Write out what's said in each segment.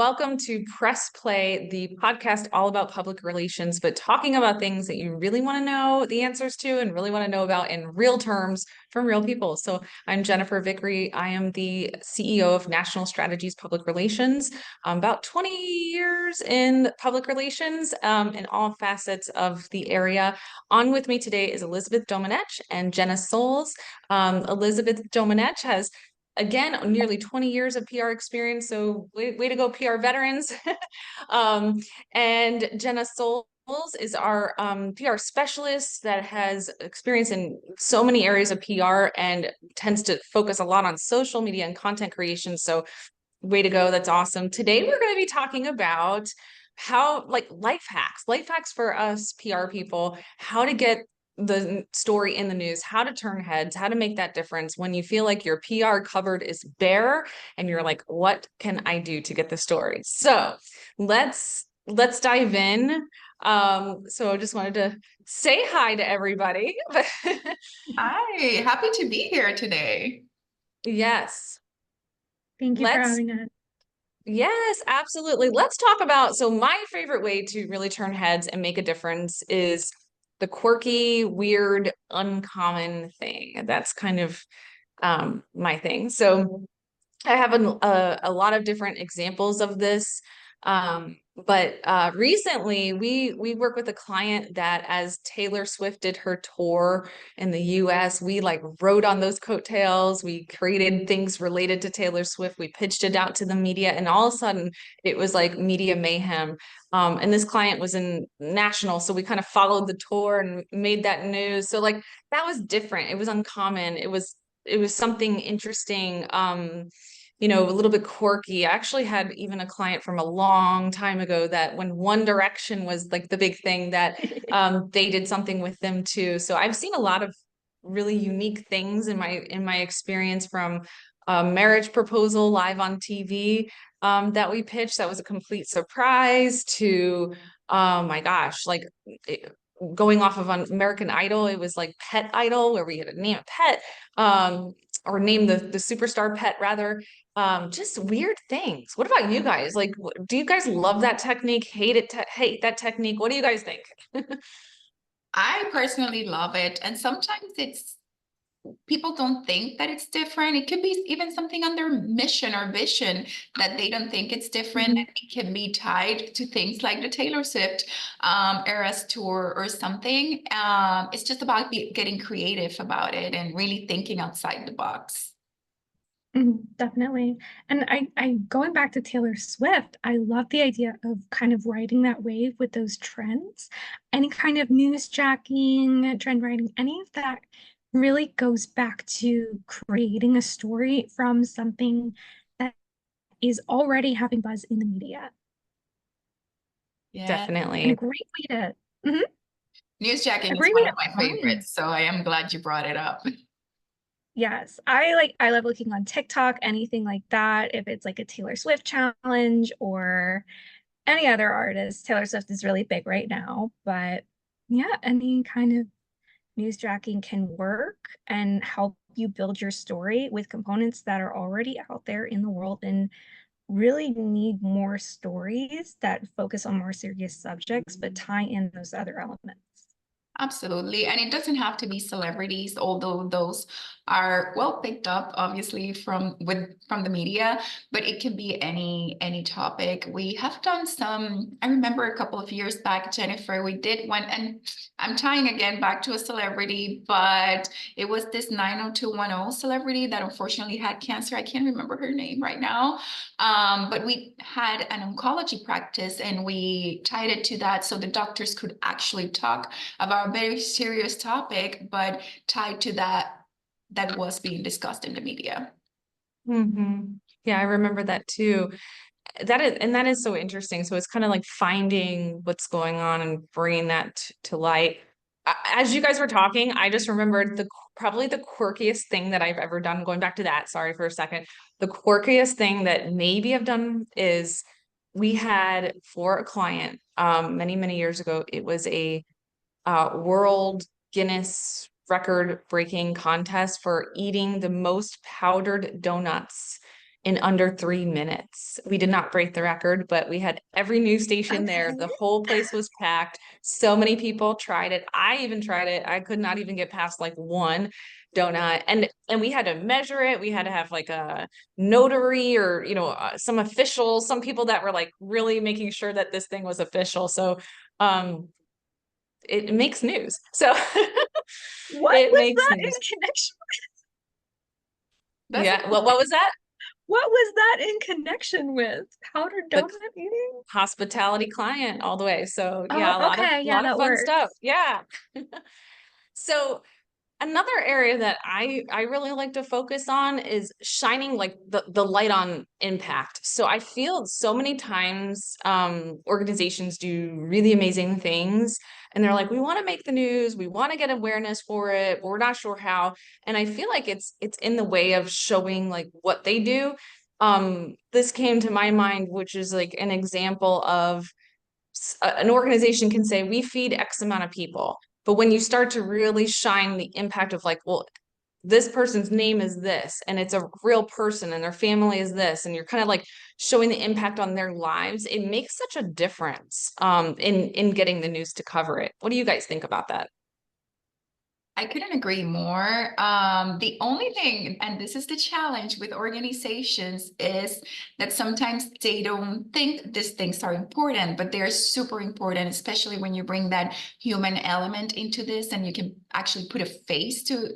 welcome to Press Play, the podcast all about public relations, but talking about things that you really want to know the answers to and really want to know about in real terms from real people. So I'm Jennifer Vickery. I am the CEO of National Strategies Public Relations. About 20 years in public relations in all facets of the area. On with me today is Elizabeth Domenech and Jenna Souls. Elizabeth Domenech has nearly 20 years of PR experience. So way to go, PR veterans. And Jenna Souls is our PR specialist that has experience in so many areas of PR and tends to focus a lot on social media and content creation. So way to go. That's awesome. Today, we're going to be talking about how, like, life hacks for us PR people, how to get the story in the news, how to turn heads, how to make that difference when you feel like your PR cupboard is bare and you're like, what can I do to get the story? So let's dive in. So I just wanted to say hi to everybody. Hi, happy to be here today. Yes. Thank you for having us. Yes, absolutely. Let's talk about, so my favorite way to really turn heads and make a difference is the quirky, weird, uncommon thing. That's kind of my thing. So I have a lot of different examples of this. But recently we work with a client that, as Taylor Swift did her tour in the US, we like rode on those coattails. We created things related to Taylor Swift. We pitched it out to the media, and all of a sudden it was like media mayhem. And this client was in national, so we kind of followed the tour and made that news. So like that was different. It was uncommon. It was something interesting. A little bit quirky. I actually had even a client from a long time ago that when One Direction was like the big thing, that they did something with them too. So I've seen a lot of really unique things in my experience, from a marriage proposal live on TV that we pitched that was a complete surprise, to my gosh, like going off of American Idol, it was like Pet Idol, where we had to name a pet, or name the superstar pet rather. Just weird things. What about you guys? Like, do you guys love that technique? Hate that technique? What do you guys think? I personally love it. And sometimes people don't think that it's different. It could be even something on their mission or vision that they don't think it's different. Mm-hmm. And it can be tied to things like the Taylor Swift Eras tour or something. It's just about getting creative about it and really thinking outside the box. Definitely. And I going back to Taylor Swift, I love the idea of kind of riding that wave with those trends. Any kind of newsjacking, trend writing, any of that really goes back to creating a story from something that is already having buzz in the media. Yeah, Definitely. And a great way to newsjacking is great one way of to my favorites, so I am glad you brought it up. Yes, I love looking on TikTok, anything like that. If it's like a Taylor Swift challenge or any other artist, Taylor Swift is really big right now. But yeah, any kind of newsjacking can work and help you build your story with components that are already out there in the world, and really need more stories that focus on more serious subjects but tie in those other elements. Absolutely. And it doesn't have to be celebrities, although those are well picked up, obviously, from the media, but it can be any topic. We have done some, I remember a couple of years back, Jennifer, we did one, and I'm tying again back to a celebrity, but it was this 90210 celebrity that unfortunately had cancer. I can't remember her name right now. But we had an oncology practice and we tied it to that so the doctors could actually talk about a very serious topic, but tied to that was being discussed in the media. Mm-hmm. Yeah, I remember that too. That is so interesting. So it's kind of like finding what's going on and bringing that to light. As you guys were talking, I just remembered probably the quirkiest thing that I've ever done. Going back to that, sorry for a second. The quirkiest thing that maybe I've done is, we had, for a client many years ago, it was a World Guinness record breaking contest for eating the most powdered donuts in under 3 minutes. We did not break the record, but we had every news station there. The whole place was packed. So many people tried it. I even tried it. I could not even get past like one donut. And we had to measure it. We had to have like a notary or, some officials, some people that were like really making sure that this thing was official. So it makes news. So What it was makes that in news. connection? That's Yeah. What was that? What was that in connection with powdered The donut eating? hospitality client all the way. So yeah, a Oh, lot of okay. Yeah, that fun stuff. works. Yeah. So another area that I really like to focus on is shining like the light on impact. So I feel so many times organizations do really amazing things and they're like, we want to make the news, we want to get awareness for it, but we're not sure how. And I feel like it's in the way of showing like what they do. This came to my mind, which is like an example of an organization can say we feed X amount of people, but when you start to really shine the impact of like, well, this person's name is this and it's a real person and their family is this, and you're kind of like showing the impact on their lives, it makes such a difference in getting the news to cover it. What do you guys think about that? I couldn't agree more. The only thing, and this is the challenge with organizations, is that sometimes they don't think these things are important, but they're super important, especially when you bring that human element into this and you can actually put a face to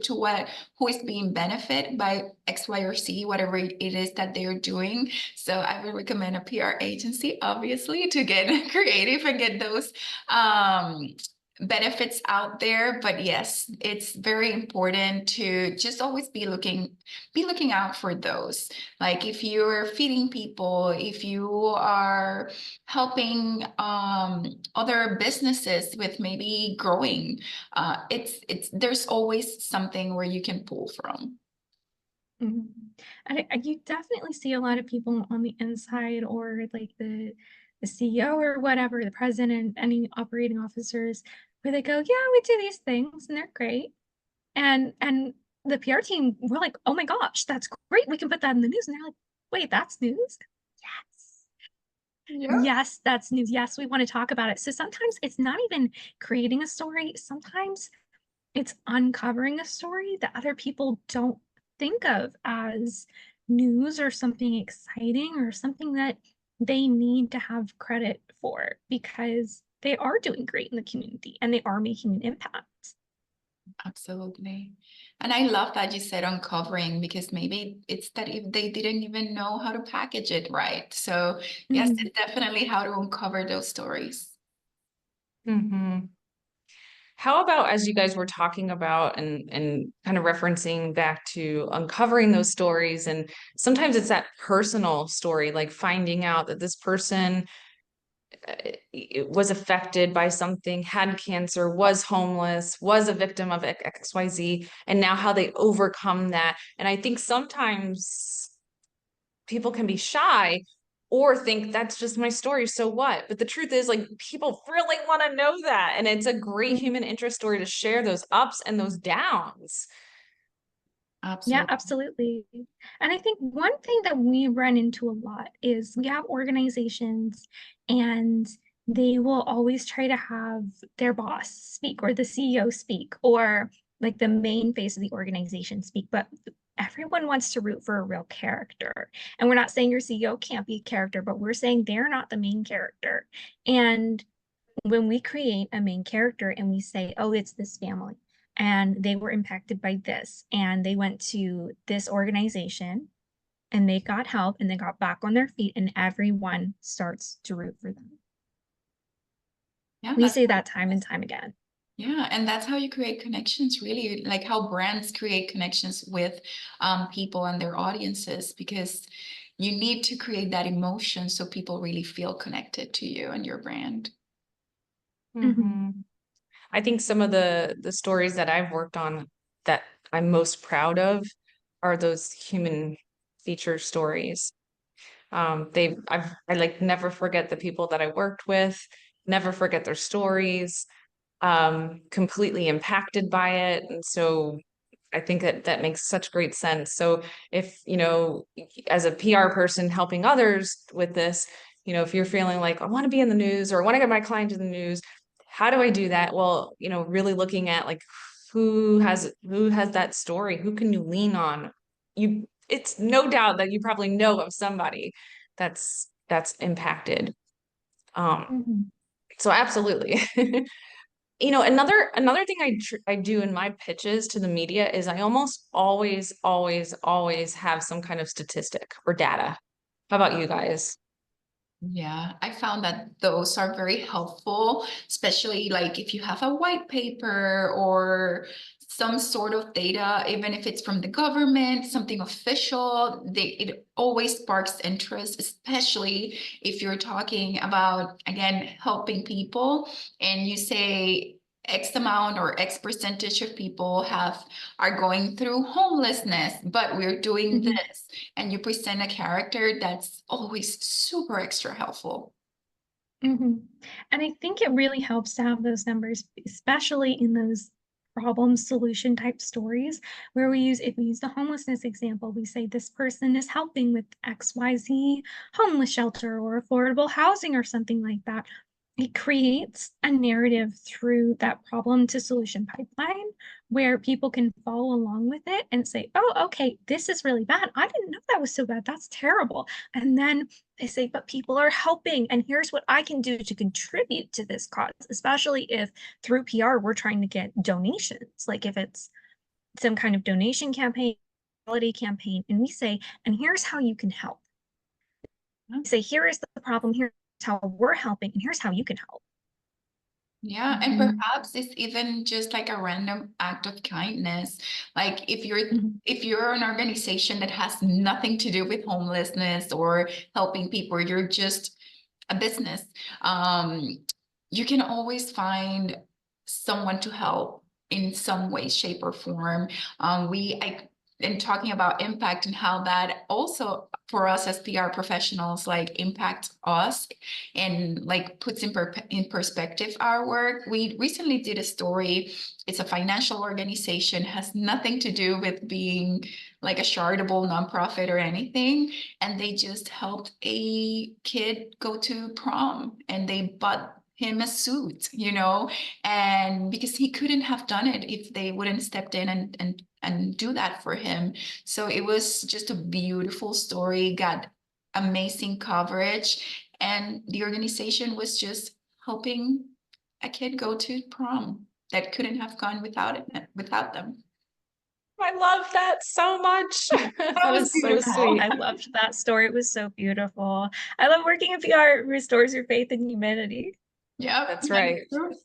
who is being benefited by X, Y, or Z, whatever it is that they're doing. So I would recommend a PR agency, obviously, to get creative and get those benefits out there. But yes, it's very important to just always be looking out for those. Like if you're feeding people, if you are helping other businesses with maybe growing, it's there's always something where you can pull from. Mhm. You definitely see a lot of people on the inside or like the CEO or whatever, the president, any operating officers, where they go, yeah, we do these things and they're great. And the PR team, we're like, oh my gosh, that's great. We can put that in the news. And they're like, wait, that's news? Yes. Yeah. Yes, that's news. Yes, we want to talk about it. So sometimes it's not even creating a story. Sometimes it's uncovering a story that other people don't think of as news or something exciting or something that they need to have credit for because they are doing great in the community and they are making an impact. Absolutely. And I love that you said uncovering, because maybe it's that if they didn't even know how to package it right. So yes, Mhm. it's definitely how to uncover those stories. Mm-hmm. How about, as you guys were talking about and kind of referencing back to uncovering those stories, and sometimes it's that personal story, like finding out that this person was affected by something, had cancer, was homeless, was a victim of XYZ, and now how they overcome that. And I think sometimes people can be shy or think that's just my story, so what? But the truth is, like, people really want to know that. And it's a great human interest story to share those ups and those downs. Yeah, Absolutely. absolutely. And I think one thing that we run into a lot is we have organizations and they will always try to have their boss speak or the CEO speak or like the main face of the organization speak, but everyone wants to root for a real character. And we're not saying your CEO can't be a character, but we're saying they're not the main character. And when we create a main character and we say, oh, it's this family and they were impacted by this and they went to this organization and they got help and they got back on their feet and everyone starts to root for them. Yeah, We say that time and time again. yeah, and that's how you create connections, really, like how brands create connections with people and their audiences, because you need to create that emotion so people really feel connected to you and your brand. Mhm. Mhm. I think some of the stories that I've worked on that I'm most proud of are those human feature stories. I like never forget the people that I worked with, never forget their stories, completely impacted by it. And so I think that makes such great sense. So if, you know, as a PR person helping others with this, you know, if you're feeling like I want to be in the news or I want to get my client in the news, how do I do that? Well, you know, really looking at like who has that story? Who can you lean on? It's no doubt that you probably know of somebody that's impacted. Um, Mhm. so absolutely. You know, another thing I do in my pitches to the media is I almost always have some kind of statistic or data. How about you guys? Yeah, I found that those are very helpful, especially like if you have a white paper or some sort of data, even if it's from the government, something official, it always sparks interest, especially if you're talking about, again, helping people and you say X amount or X percentage of people are going through homelessness, but we're doing Mhm. this, and you present a character, that's always super extra helpful. Mhm. And I think it really helps to have those numbers, especially in those problem solution type stories where if we use the homelessness example, we say this person is helping with XYZ homeless shelter or affordable housing or something like that. It creates a narrative through that problem to solution pipeline where people can follow along with it and say, oh, okay, this is really bad. I didn't know that was so bad. That's terrible. And then they say, but people are helping, and here's what I can do to contribute to this cause, especially if through PR we're trying to get donations. Like if it's some kind of donation campaign, holiday campaign, and we say, and here's how you can help. We say, here is the problem, here's how we're helping, and here's how you can help. Yeah, and Mhm. perhaps it's even just like a random act of kindness. Like Mhm. if you're an organization that has nothing to do with homelessness or helping people, you're just a business. Um, you can always find someone to help in some way, shape, or form. In talking about impact and how that also for us as PR professionals like impacts us and like puts in perspective our work. We recently did a story. It's a financial organization, has nothing to do with being like a charitable nonprofit or anything. And they just helped a kid go to prom and they bought him a suit, you know, and because he couldn't have done it if they wouldn't stepped in and do that for him. So it was just a beautiful story, got amazing coverage, and the organization was just helping a kid go to prom that couldn't have gone without them. I love that so much. That That was is so beautiful. sweet. I loved that story. It was so beautiful. I love working in PR. It restores your faith in humanity. Yep, That's that's right. true.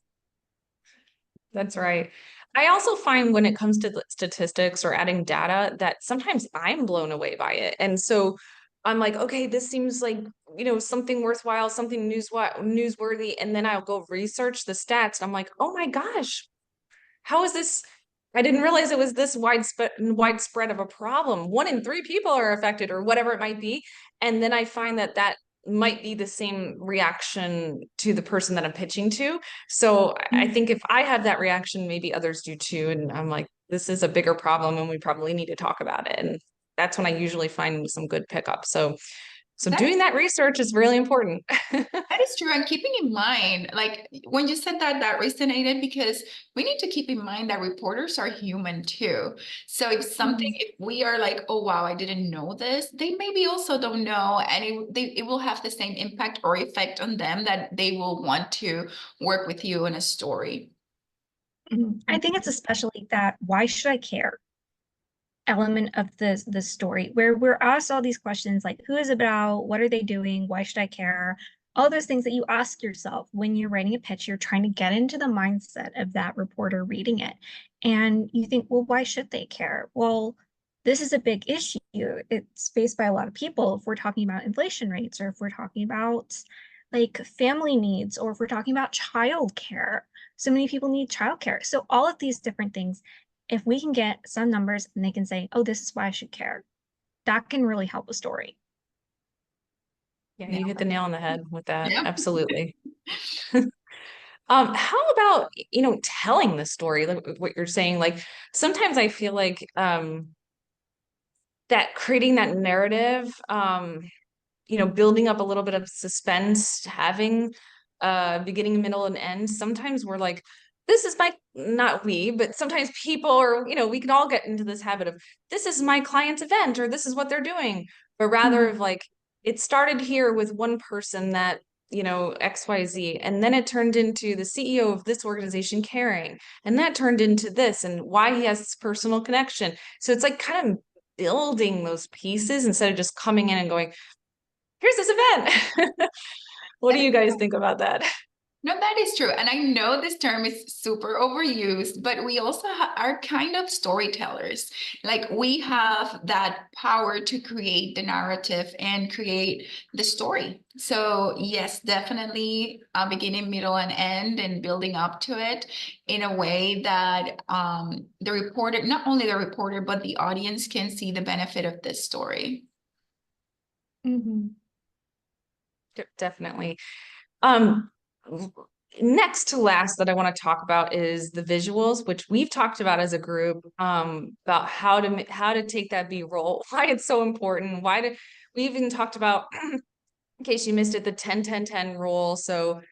That's right. I also find when it comes to the statistics or adding data that sometimes I'm blown away by it. And so I'm like, okay, this seems like, you know, something worthwhile, something newsworthy. And then I'll go research the stats and I'm like, oh my gosh, how is this? I didn't realize it was this widespread of a problem. 1 in 3 people are affected, or whatever it might be. And then I find that might be the same reaction to the person that I'm pitching to. So I think if I have that reaction, maybe others do too. And I'm like, this is a bigger problem, and we probably need to talk about it. And that's when I usually find some good pickup. So That doing is that research is really important. That is true. And keeping in mind, like when you said that, that resonated because we need to keep in mind that reporters are human too. So if we are like, oh, wow, I didn't know this, they maybe also don't know. And it will have the same impact or effect on them that they will want to work with you in a story. Mhm. I think it's especially that why should I care element of the story where we're asked all these questions like who is it about, what are they doing, why should I care, all those things that you ask yourself when you're writing a pitch. You're trying to get into the mindset of that reporter reading it, and you think, well, why should they care? Well, this is a big issue. It's faced by a lot of people if we're talking about inflation rates, or if we're talking about like family needs, or if we're talking about childcare. So many people need childcare. So all of these different things, if we can get some numbers and they can say, oh, this is why I should care, that can really help a story. Yeah, Yeah. you hit the nail on the head with that. Yeah. Absolutely. How about, telling the story, like what you're saying? Like sometimes I feel like that creating that narrative, building up a little bit of suspense, having beginning, middle, and end. Sometimes we're like, this is my, not we, but sometimes people are, we can all get into this habit of, this is my client's event, or this is what they're doing. But rather of like, it started here with one person that, XYZ, and then it turned into the CEO of this organization caring, and that turned into this and why he has this personal connection. So it's like kind of building those pieces instead of just coming in and going, here's this event. What do you guys think about that? No, that is true. And I know this term is super overused, but we also are kind of storytellers. Like we have that power to create the narrative and create the story. So yes, definitely beginning, middle, and end, and building up to it in a way that the reporter, not only the reporter, but the audience can see the benefit of this story. Definitely. Next to last that I want to talk about is the visuals, which we've talked about as a group, about how to take that B-roll, why it's so important, we even talked about, in case you missed it, the 10-10-10 rule. So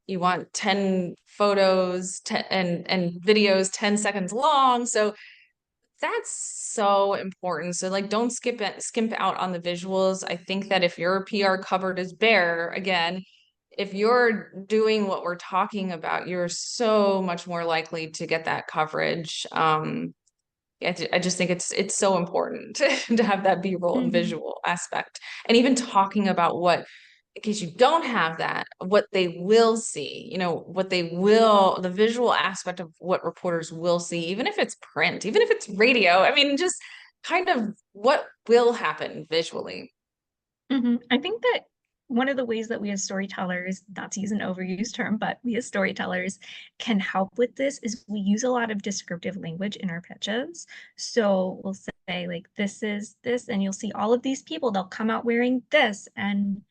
you want 10 photos and videos 10 seconds long. So that's so important. So like don't skimp out on the visuals. I think that if your PR cupboard is bare, again, if you're doing what we're talking about, you're so much more likely to get that coverage. I just think it's so important to have that B-roll and visual aspect. And even talking about what, in case you don't have that, what they will see, the visual aspect of what reporters will see, even if it's print, even if it's radio. I mean, just kind of what will happen visually. I think that one of the ways that we as storytellers, not to use an overused term, but we as storytellers can help with this is we use a lot of descriptive language in our pitches. So we'll say like, this is this, and you'll see all of these people, they'll come out wearing this, and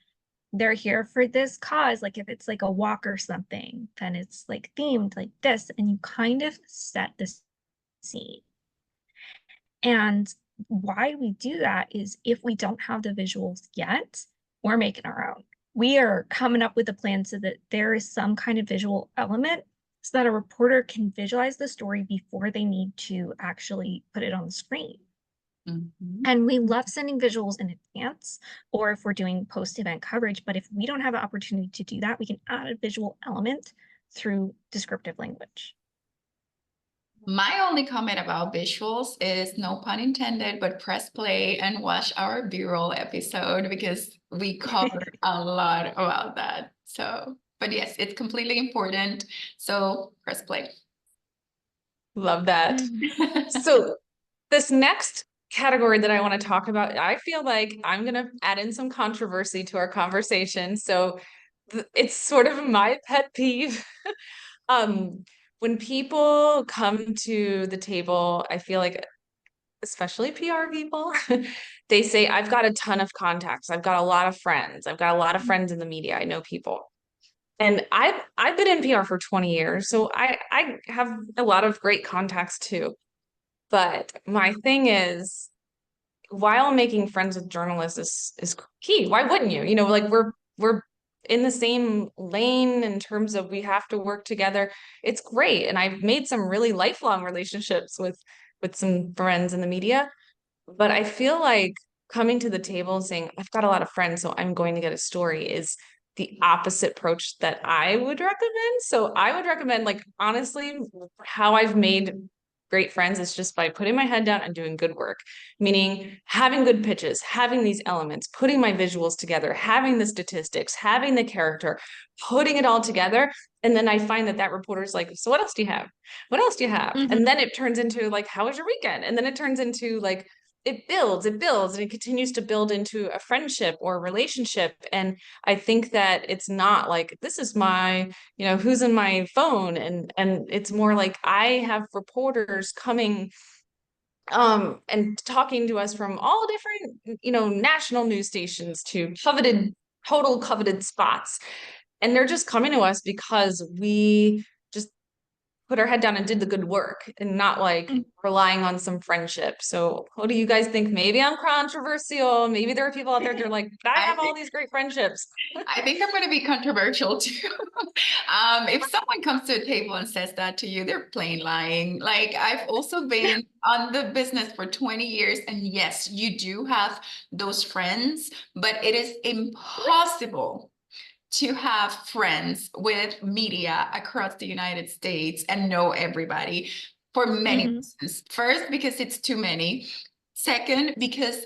they're here for this cause. Like if it's like a walk or something, then it's like themed like this, and you kind of set the scene. And why we do that is if we don't have the visuals yet, we're making our own. We are coming up with a plan so that there is some kind of visual element so that a reporter can visualize the story before they need to actually put it on the screen. And we love sending visuals in advance, or if we're doing post-event coverage, but if we don't have an opportunity to do that, we can add a visual element through descriptive language. My only comment about visuals is, no pun intended, but press play and watch our B-roll episode because we covered a lot about that. So, but yes, it's completely important. So press play. Love that. So this next category that I want to talk about, I feel like I'm going to add in some controversy to our conversation. So it's sort of my pet peeve. When people come to the table, I feel like, especially PR people, they say, I've got a ton of contacts. I've got a lot of friends. I've got a lot of friends in the media. I know people. And I've been in PR for 20 years, so I have a lot of great contacts too. But my thing is, while making friends with journalists is key. Why wouldn't you? Like we're in the same lane in terms of we have to work together. It's great. And I've made some really lifelong relationships with some friends in the media. But I feel like coming to the table and saying, I've got a lot of friends, so I'm going to get a story is the opposite approach that I would recommend. So I would recommend, like, honestly, how I've made great friends is just by putting my head down and doing good work, meaning having good pitches, having these elements, putting my visuals together, having the statistics, having the character, putting it all together. And then I find that reporter's like, so what else do you have? What else do you have? And then it turns into like, how was your weekend? And then it turns into like, it builds, and it continues to build into a friendship or a relationship. And I think that it's not like, this is my, who's in my phone. And it's more like I have reporters coming and talking to us from all different, national news stations to total coveted spots. and they're just coming to us because we just put our head down and did the good work and not like relying on some friendship. So what do you guys think? Maybe I'm controversial. Maybe there are people out there that are like, I have all these great friendships. I think I'm going to be controversial too. If someone comes to a table and says that to you, they're plain lying. Like I've also been on the business for 20 years, and yes, you do have those friends, but it is impossible to have friends with media across the United States and know everybody for many reasons. First, because it's too many. Second, because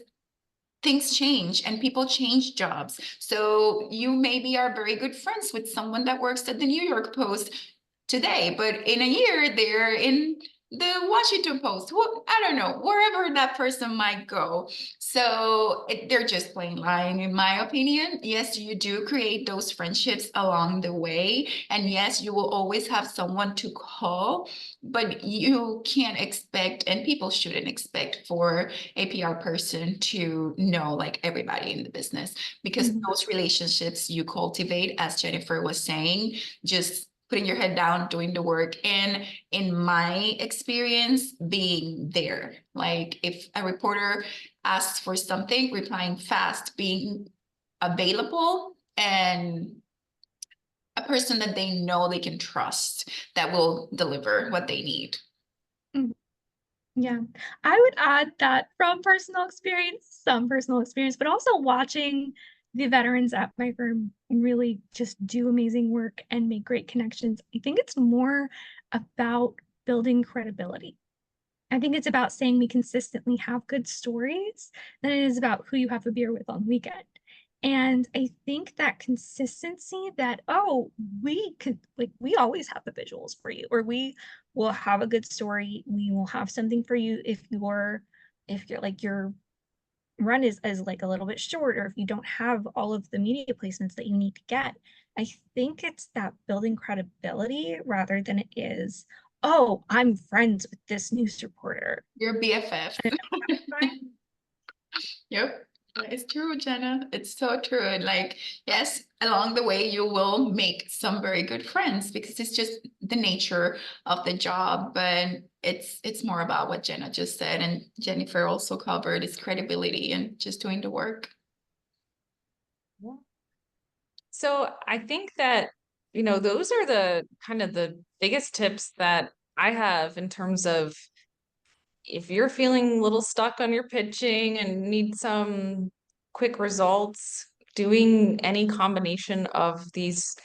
things change and people change jobs. So you maybe are very good friends with someone that works at the New York Post today, but in a year they're in the Washington Post. I don't know, wherever that person might go. So they're just plain lying, in my opinion. Yes, you do create those friendships along the way. And yes, you will always have someone to call, but you can't expect, and people shouldn't expect, for a PR person to know like everybody in the business, because those relationships you cultivate, as Jennifer was saying, just putting your head down, doing the work, and in my experience, being there. Like if a reporter asks for something, replying fast, being available, and a person that they know they can trust that will deliver what they need. Yeah, I would add that from personal experience, some personal experience, but also watching the veterans at my firm really just do amazing work and make great connections. I think it's more about building credibility. I think it's about saying we consistently have good stories than it is about who you have a beer with on the weekend. And I think that consistency that, oh, we could, like, we always have the visuals for you, or we will have a good story. We will have something for you if you're like your run is like a little bit short, or if you don't have all of the media placements that you need to get. I think it's that building credibility rather than it is, oh, I'm friends with this news reporter. Your BFF. Yep. It's true, Jenna. It's so true. And like, yes, along the way, you will make some very good friends because it's just the nature of the job. But it's more about what Jenna just said, and Jennifer also covered, is credibility and just doing the work. Yeah. So I think that, those are the kind of the biggest tips that I have in terms of if you're feeling a little stuck on your pitching and need some quick results, doing any combination of these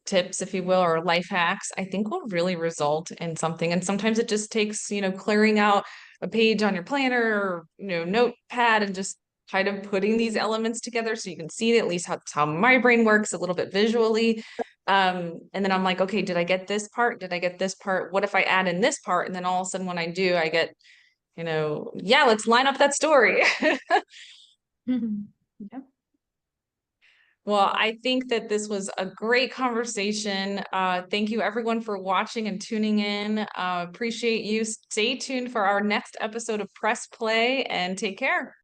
tips, if you will, or life hacks, I think will really result in something. And sometimes it just takes, clearing out a page on your planner or, notepad and just kind of putting these elements together so you can see at least how my brain works a little bit visually. And then I'm like, okay, did I get this part? Did I get this part? What if I add in this part? And then all of a sudden when I do, I get, yeah, let's line up that story. Yeah. Well, I think that this was a great conversation. Thank you everyone for watching and tuning in. Appreciate you. Stay tuned for our next episode of Press Play and take care.